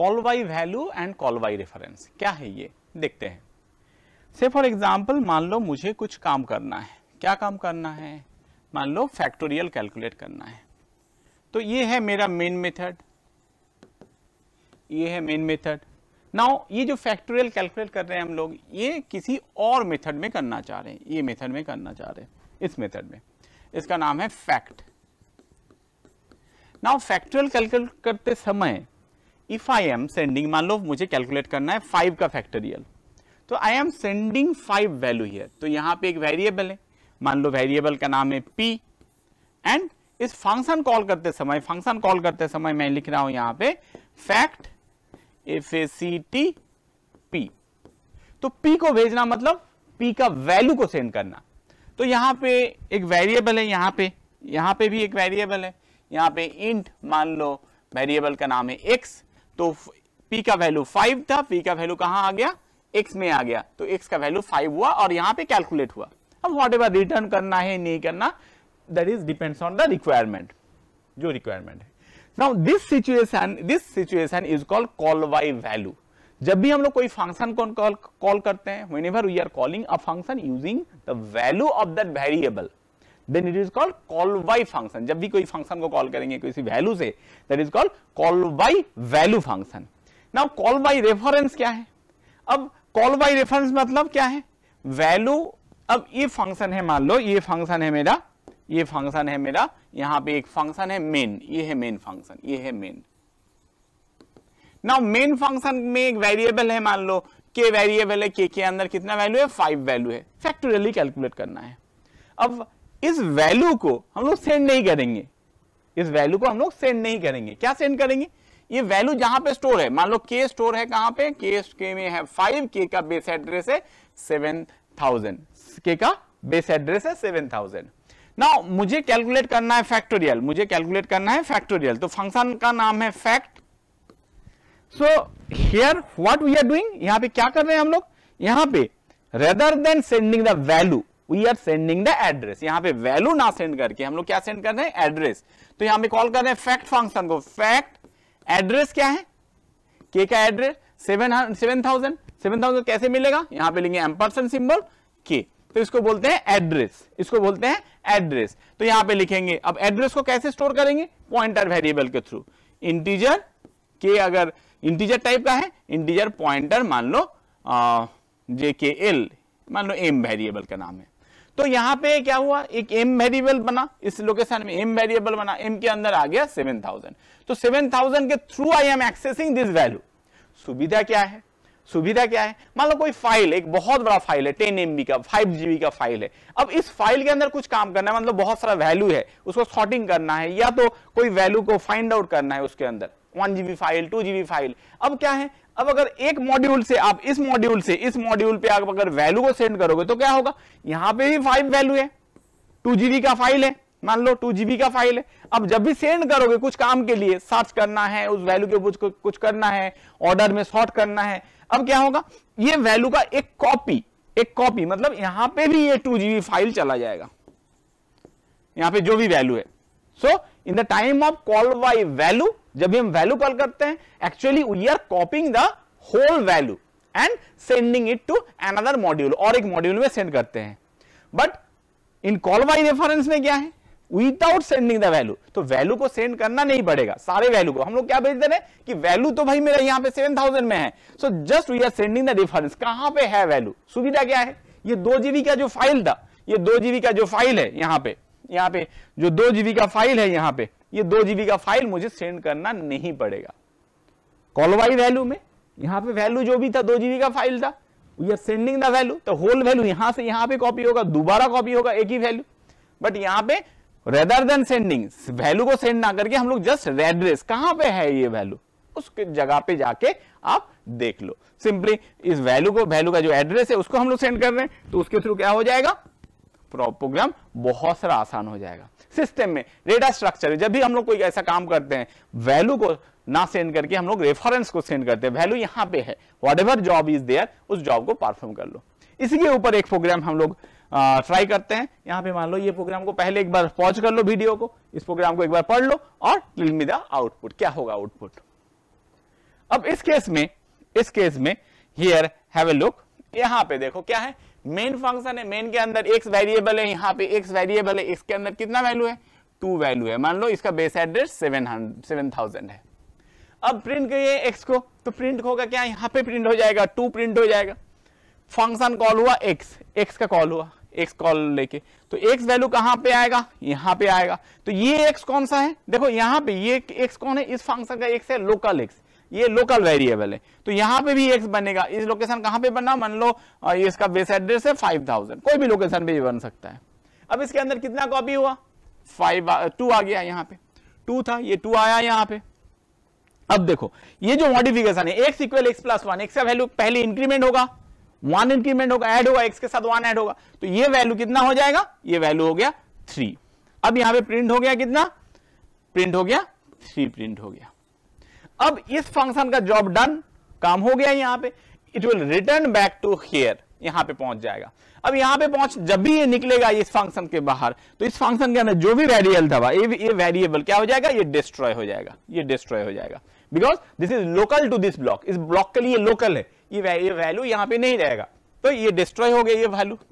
Call by value and call by reference क्या है ये देखते हैं। से फॉर एग्जांपल मान लो मुझे कुछ काम करना है, क्या काम करना है, मान लो फैक्टोरियल कैलकुलेट करना है। तो ये है मेरा मेन मेथड, ये है मेन मेथड। नाउ ये जो फैक्टोरियल कैलकुलेट कर रहे हैं हम लोग, ये किसी और मेथड में करना चाह रहे हैं, ये मेथड में करना चाह रहे हैं, इस मेथड में, इसका नाम है फैक्ट। नाउ फैक्टोरियल कैलकुलेट करते समय इफ आई एम सेंडिंग, मान लो मुझे कैलकुलेट करना है 5 का फैक्टोरियल, तो I am sending 5 value here. तो यहां पे एक वेरिएबल है, मान लो वेरिएबल का नाम है p, एंड इस फंक्शन कॉल करते समय मैं लिख रहा हूं यहां पे फैक्ट FACT P। तो P को भेजना मतलब P का वैल्यू को सेंड करना। तो यहां पे एक वेरिएबल है, यहां पे भी एक वेरिएबल है, यहां पे इंट मान लो वेरिएबल का नाम है x। तो P का वैल्यू 5 था, P का वैल्यू कहां आ गया, x में आ गया, तो x का वैल्यू 5 हुआ और यहां पे कैलकुलेट हुआ। अब व्हाटएवर रिटर्न करना है नहीं करना, that is depends on the requirement, जो रिक्वायरमेंट है। Now this situation is called call by value. जब भी हम लोग कोई फंक्शन को कॉल करते हैं, whenever we are calling a function using the value of that variable, then it is called call by function. जब भी कोई फंक्शन को कॉल करेंगे किसी वैल्यू से, that is called call by value function. Now call by reference क्या है? अब कॉल बाय रेफरेंस मतलब क्या है, वैल्यू, अब ये फंक्शन है, मान लो ये फंक्शन है मेरा, यहां पे एक फंक्शन है मेन, ये है मेन फंक्शन, ये है मेन। नाउ मेन फंक्शन में एक वेरिएबल है, मान लो के वेरिएबल है, के अंदर कितना वैल्यू है, 5 वैल्यू है, फैक्टोरियली कैलकुलेट करना है। अब इस वैल्यू को हम लोग सेंड नहीं करेंगे, क्या सेंड करेंगे, ये वैल्यू जहां पे स्टोर है, मान लो के स्टोर है कहां पे, के में है 5, के का बेस एड्रेस है 7000, के का बेस एड्रेस है 7000। नाउ मुझे कैलकुलेट करना है फैक्टोरियल, तो फंक्शन का नाम है fact. So here what we are doing, यहां पे क्या कर रहे हैं हम लोग, यहां पे rather than sending the value we are sending the address. यहां पे वैल्यू ना सेंड करके हम लोग क्या सेंड कर रहे हैं, एड्रेस। तो यहां पे कॉल कर रहे हैं फैक्ट फंक्शन को, फैक्ट एड्रेस क्या है, के का एड्रेस 7000 कैसे मिलेगा, यहां पे लेंगे एम्परसेंड सिंबल के, तो इसको बोलते हैं एड्रेस, तो यहां पे लिखेंगे। अब एड्रेस को कैसे स्टोर करेंगे, पॉइंटर वेरिएबल के थ्रू, इंटीजर के, अगर इंटीजर टाइप का है, इंटीजर पॉइंटर मान लो JKL, मान लो m वेरिएबल का नाम है। तो यहां पे क्या हुआ, एक m वेरिएबल बना, इस लोकेशन में m वेरिएबल बना, m के अंदर आ गया 7000। तो 7000 के through I am accessing this value. सुविधा क्या है, मान लो कोई फाइल, एक बहुत बड़ा फाइल है, 10 MB का, 5 GB का फाइल है। अब इस फाइल के अंदर कुछ काम करना है, मतलब बहुत सारा वैल्यू है, उसको सॉर्टिंग करना है, या तो कोई वैल्यू को फाइंड आउट करना है उसके अंदर, 1 GB फाइल, 2 GB फाइल। अब क्या है, अब अगर एक मॉड्यूल से आप इस मॉड्यूल पे आप अगर वैल्यू को सेंड करोगे तो क्या होगा, यहां पे भी 5 वैल्यू है, 2 GB का फाइल है, मान लो 2 GB का फाइल है। अब जब भी सेंड करोगे कुछ काम के लिए, सर्च करना है उस वैल्यू के कुछ करना है, ऑर्डर में सॉर्ट करना है, अब क्या होगा, ये वैल्यू का एक कॉपी मतलब यहां पे भी ये 2 GB फाइल चला जाएगा, यहां पे जो भी वैल्यू है। So in the time of call by value, जब भी हम वैल्यू कॉल करते हैं, actually we are copying the whole value and sending it to another module, और एक मॉड्यूल में सेंड करते हैं। But in call by reference में क्या है, विदाउट सेंडिंग द वैल्यू, तो वैल्यू को सेंड करना नहीं पड़ेगा, सारे वैल्यू को हम लोग क्या भेज दे रहे हैं कि वैल्यू तो भाई मेरा यहाँ पे 7000 में है, so just we are sending the difference, कहां पे है वैल्यू। सुविधा क्या है, ये 2 GB का जो फाइल था, ये 2 GB का जो फाइल है यहाँ पे जो 2 GB का फाइल है, यहाँ पे ये 2 GB का फाइल मुझे सेंड करना नहीं पड़ेगा। कॉल बाय वैल्यू में यहाँ पे वैल्यू जो भी था 2 GB का फाइल था, we are sending the value, तो होल वैल्यू यहां से यहां पे कॉपी होगा, दोबारा कॉपी होगा एक ही वैल्यू। बट यहाँ पे रेदर देन सेंडिंग, वैल्यू को सेंड ना करके हम लोग जस्ट एड्रेस, कहां पे है ये वैल्यू, उसके जगह पे जाके आप देख लो। सिंपली इस वैल्यू का जो एड्रेस है उसको हम लोग सेंड कर रहे हैं, तो उसके थ्रू क्या हो जाएगा, प्रोग्राम बहुत सारा आसान हो जाएगा। सिस्टम में डेटा स्ट्रक्चर, जब भी हम लोग कोई ऐसा काम करते हैं, वैल्यू को ना सेंड करके हम लोग रेफरेंस को सेंड करते हैं, वैल्यू यहां पे है, व्हाटएवर जॉब इज देयर उस जॉब को परफॉर्म कर लो। इसी के ऊपर एक प्रोग्राम हम लोग ट्राई करते हैं। यहां पे मान लो ये प्रोग्राम को पहले एक बार पॉज कर लो वीडियो को, इस प्रोग्राम को एक बार पढ़ लो और टेल मी द आउटपुट, क्या होगा आउटपुट। अब इस केस में हियर हैव ए लुक, यहां पे देखो क्या है, मेन फंक्शन है, मेन के अंदर x वेरिएबल है, यहाँ पे x वेरिएबल है, x के अंदर कितना वैल्यू है, 2 वैल्यू है, मान लो इसका बेस एड्रेस 7000 है। अब प्रिंट करिए x को, तो प्रिंट होगा क्या, यहाँ पे प्रिंट हो जाएगा 2 प्रिंट हो जाएगा, फंक्शन कॉल हुआ x का कॉल हुआ, x कॉल लेके, तो x वैल्यू कहां पे आएगा, यहां पे आएगा। तो ये x कौन सा है, देखो यहां पे ये x कौन है, इस फंक्शन का x है लोकल x, ये लोकल वेरिएबल है, तो यहां पे भी x बनेगा। इस लोकेशन कहां पे बना, मान लो ये इसका बेस एड्रेस है 5000, कोई भी लोकेशन पे ये बन सकता है। अब इसके अंदर कितना कॉपी हुआ, 2 आ गया, यहाँ पे 2 था, ये 2 आया यहाँ पे। अब देखो ये जो मॉडिफिकेशन है, x equal x plus 1, x का वैल्यू पहले इंक्रीमेंट होगा, 1 इंक्रीमेंट होगा, ऐड होगा, x के साथ 1 ऐड होगा, तो ये वैल्यू कितना हो जाएगा, ये वैल्यू हो गया 3। अब यहाँ पे प्रिंट हो गया कितना, प्रिंट हो गया 3 प्रिंट हो गया। अब इस फंक्शन का जॉब डन, काम हो गया यहाँ पे, it will return back to here, यहाँ पे पहुंच जाएगा। अब यहाँ पे पहुंच, जब भी ये निकलेगा इस फंक्शन के बाहर, तो इस फंक्शन के अंदर जो भी वेरिएबल था ये वेरिएबल क्या हो जाएगा, ये डिस्ट्रॉय हो जाएगा, ये डिस्ट्रॉय हो जाएगा, because this is local to this block, इस ब्लॉक के लिए लोकल है, ये वैल्यू यहाँ पे नहीं रहेगा, तो ये डिस्ट्रॉय हो गया,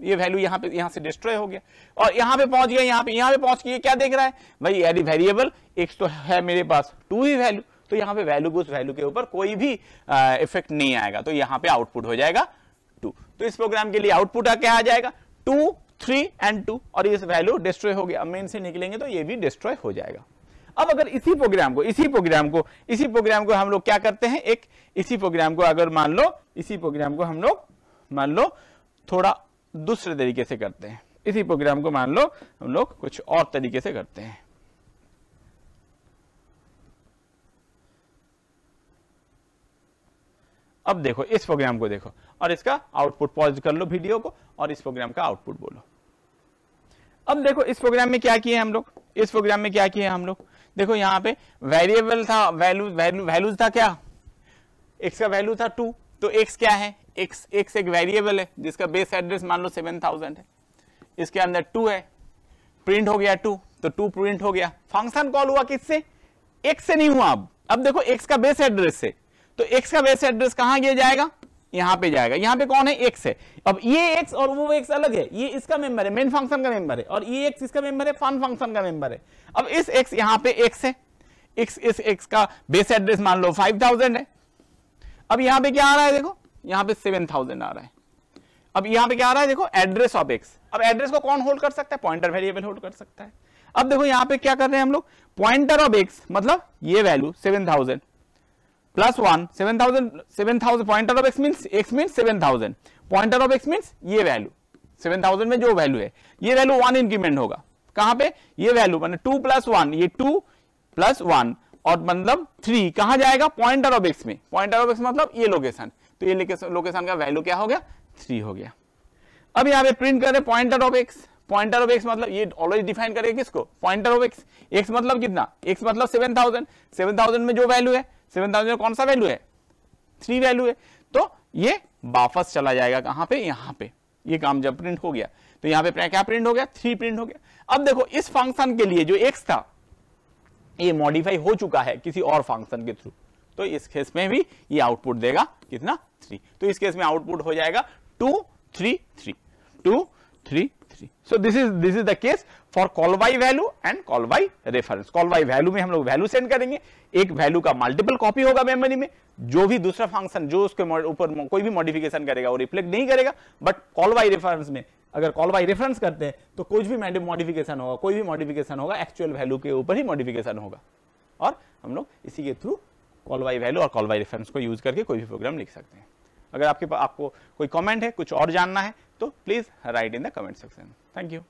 ये वैल्यू यहाँ से डिस्ट्रॉय हो गया, और यहाँ पे पहुंच गया, यहाँ पे पहुंच के क्या देख रहा है भाई, यानी वेरिएबल x तो है मेरे पास 2 ही वैल्यू, तो यहाँ पे वैल्यू को उस वैल्यू के ऊपर कोई भी इफेक्ट नहीं आएगा, तो यहाँ पे आउटपुट हो जाएगा 2। तो इस प्रोग्राम के लिए आउटपुट क्या आ जाएगा, 2, 3 एंड 2, और इस वैल्यू डिस्ट्रॉय हो गया। अब मेन से निकलेंगे तो ये भी डिस्ट्रॉय हो जाएगा। अब अगर इसी प्रोग्राम को हम लोग क्या करते हैं, इसी प्रोग्राम को अगर मान लो मान लो थोड़ा दूसरे तरीके से करते हैं, इसी प्रोग्राम को मान लो हम लोग कुछ और तरीके से करते हैं। अब देखो इस प्रोग्राम को देखो, और इसका आउटपुट पॉज कर लो वीडियो को, और इस प्रोग्राम का आउटपुट बोलो। अब देखो इस प्रोग्राम में क्या किए हम लोग, देखो यहाँ पे वेरिएबल था, वैल्यूज था क्या, x का वैल्यू था 2, तो x क्या है, x एक वेरिएबल है जिसका बेस एड्रेस मान लो 7000 है, इसके अंदर 2 है, प्रिंट हो गया 2, तो 2 प्रिंट हो गया। फंक्शन कॉल हुआ किससे, x से नहीं हुआ। अब देखो x का बेस एड्रेस से, तो x का बेस एड्रेस कहां गया जाएगा, यहां पे जाएगा, यहां पे कौन है, x है। अब ये x और वो x अलग है, ये इसका मेंबर है, मेन फंक्शन का मेंबर है, और ये x इसका मेंबर है, फन फंक्शन का मेंबर है। अब इस x यहां पे x है, इस x का बेस एड्रेस मान लो 5000 है। अब यहां पे क्या आ रहा है, देखो यहां पे 7000 आ रहा है। अब यहां पे क्या आ रहा है, देखो एड्रेस ऑफ x। अब एड्रेस को कौन होल्ड कर सकता है, पॉइंटर वेरिएबल होल्ड कर सकता है। अब देखो यहां पे क्या कर रहे हैं हम लोग, पॉइंटर ऑफ x मतलब ये value 7000 plus 1, 7000 pointer of x means 7000, pointer of x means ये वैल्यू 7000 में जो वैल्यू है, ये वैल्यू 1 इंक्रीमेंट होगा, कहां पे, ये वैल्यू मतलब 2 प्लस 1, ये 2 प्लस 1 और मतलब 3 कहां जाएगा, पॉइंटर ऑफ x में, पॉइंटर ऑफ x मतलब ये लोकेशन, तो ये लोकेशन का वैल्यू क्या हो गया, 3 हो गया। अब यहाँ पे प्रिंट करें pointer of x, pointer of x मतलब ये ऑलरेडी डिफाइन करें किसको, पॉइंटर ऑफ x मतलब कितना, x मतलब 7000 में जो वैल्यू है, 7000 में कौन सा वैल्यू है, 3 वैल्यू है, तो ये वापस चला जाएगा कहां पे, यहां पे। ये काम जब प्रिंट हो गया तो यहां पे क्या प्रिंट हो गया, 3 प्रिंट हो गया। अब देखो इस फंक्शन के लिए जो x था ये मॉडिफाई हो चुका है किसी और फंक्शन के थ्रू, तो इस केस में भी ये आउटपुट देगा कितना, 3। तो इस केस में आउटपुट हो जाएगा 2 3 3 2 3 3। So this is the case for call by value and call by reference. Call by value में हम लोग वैल्यू सेंड करेंगे, एक वैल्यू का मल्टीपल कॉपी होगा मेमोरी में, जो भी दूसरा फंक्शन जो उसके ऊपर कोई भी मॉडिफिकेशन करेगा वो रिफ्लेक्ट नहीं करेगा। बट कॉल बाय रेफरेंस में अगर कॉल बाय रेफरेंस करते हैं तो कुछ भी मॉडिफिकेशन होगा, कोई भी मॉडिफिकेशन होगा एक्चुअल वैल्यू के ऊपर ही मॉडिफिकेशन होगा, और हम लोग इसी के थ्रू कॉल बाय वैल्यू और कॉल बाय रेफरेंस को यूज करके कोई भी प्रोग्राम लिख सकते हैं। अगर आपको कोई कमेंट है, कुछ और जानना है, तो please right in the comment section. Thank you.